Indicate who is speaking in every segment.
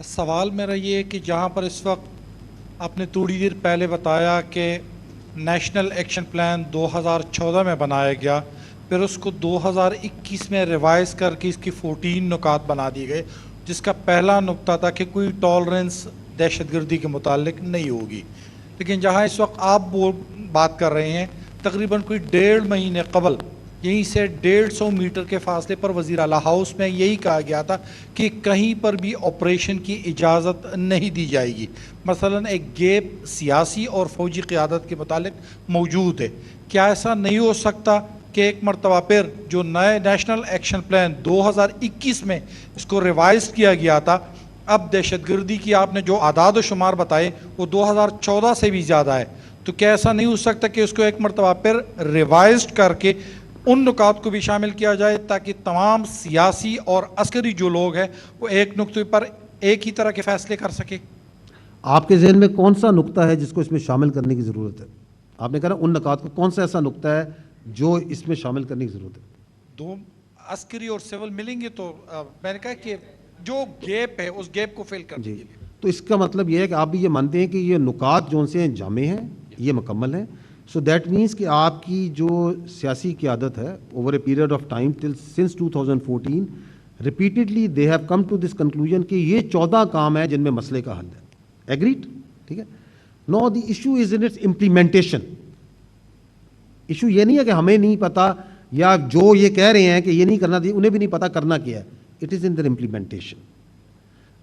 Speaker 1: سوال میرا یہ ہے کہ جہاں پر اس وقت آپ نے تھوڑی دیر پہلے بتایا کہ نیشنل ایکشن پلان 2014 میں بنایا گیا، پھر اس کو 2021 میں ریوائز کر کے اس کی 14 نکات بنا دی گئے، جس کا پہلا نقطہ تھا کہ کوئی ٹالرنس دہشت گردی کے متعلق نہیں ہوگی. لیکن جہاں اس وقت آپ بات کر رہے ہیں، تقریباً کوئی 1.5 مہینے قبل یہیں سے 150 میٹر کے فاصلے پر وزیر اعلیٰ ہاؤس میں یہی کہا گیا تھا کہ کہیں پر بھی آپریشن کی اجازت نہیں دی جائے گی. مثلاً ایک گیپ سیاسی اور فوجی قیادت کے متعلق موجود ہے. کیا ایسا نہیں ہو سکتا کہ ایک مرتبہ پھر جو نئے نیشنل ایکشن پلان 2021 میں اس کو ریوائز کیا گیا تھا، اب دہشت گردی کی آپ نے جو اعداد و شمار بتائے وہ 2014 سے بھی زیادہ ہے، تو کیا ایسا نہیں ہو سکتا کہ اس کو ایک مرتبہ پھر ریوائزڈ کر کے ان نکات کو بھی شامل کیا جائے تاکہ تمام سیاسی اور عسکری جو لوگ ہیں وہ ایک نقطے پر ایک ہی طرح کے فیصلے کر سکے؟
Speaker 2: آپ کے ذہن میں کون سا نقطہ ہے جس کو اس میں شامل کرنے کی ضرورت ہے؟ آپ نے کہا ان نکات کو، کون سا ایسا نقطہ ہے جو اس میں شامل کرنے کی ضرورت ہے؟
Speaker 1: دو عسکری اور سول ملیں گے تو میں نے کہا کہ جو گیپ ہے اس گیپ کو فل کرنے کے لیے.
Speaker 2: تو اس کا مطلب یہ ہے کہ آپ بھی یہ مانتے ہیں کہ یہ نکات جو سے جامع ہیں، یہ مکمل ہیں. سو دیٹ مینس کہ آپ کی جو سیاسی قیادت ہے over a period of time since 2014 repeatedly they have come to this conclusion کہ یہ 14 کام ہیں جن میں مسئلے کا حل ہے. ایگریڈ؟ ٹھیک ہے. No the issue is in its implementation. Issue یہ نہیں ہے کہ ہمیں نہیں پتا یا جو یہ کہہ رہے ہیں کہ یہ نہیں کرنا چاہیے انہیں بھی نہیں پتا کرنا کیا ہے. It is in the implementation.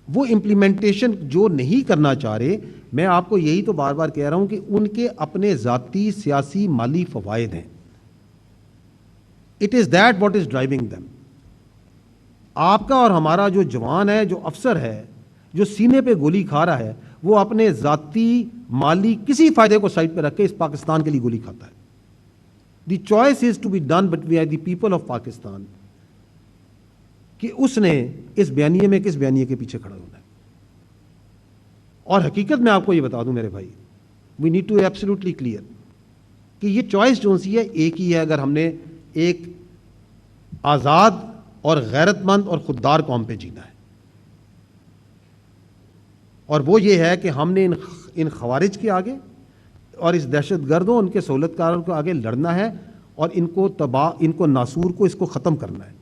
Speaker 2: وہ امپلیمنٹیشن جو نہیں کرنا چاہ رہے، میں آپ کو یہی تو بار بار کہہ رہا ہوں کہ ان کے اپنے ذاتی سیاسی مالی فوائد ہیں. It is that what is driving them. آپ کا اور ہمارا جو جوان ہے، جو افسر ہے، جو سینے پہ گولی کھا رہا ہے، وہ اپنے ذاتی مالی کسی فائدے کو سائڈ پہ رکھ کے اس پاکستان کے لیے گولی کھاتا ہے. The choice is to be done by the people of Pakistan کہ اس نے اس بیانیے میں کس بیانیے کے پیچھے کھڑا ہونا ہے. اور حقیقت میں آپ کو یہ بتا دوں میرے بھائی، we need to absolutely clear کہ یہ چوائس جو سی ہے ایک ہی ہے اگر ہم نے ایک آزاد اور غیرت مند اور خوددار قوم پہ جینا ہے. اور وہ یہ ہے کہ ہم نے ان خوارج کے آگے اور اس دہشت گردوں ان کے سہولت کاروں کے آگے لڑنا ہے اور ان کو ناسور کو اس کو ختم کرنا ہے.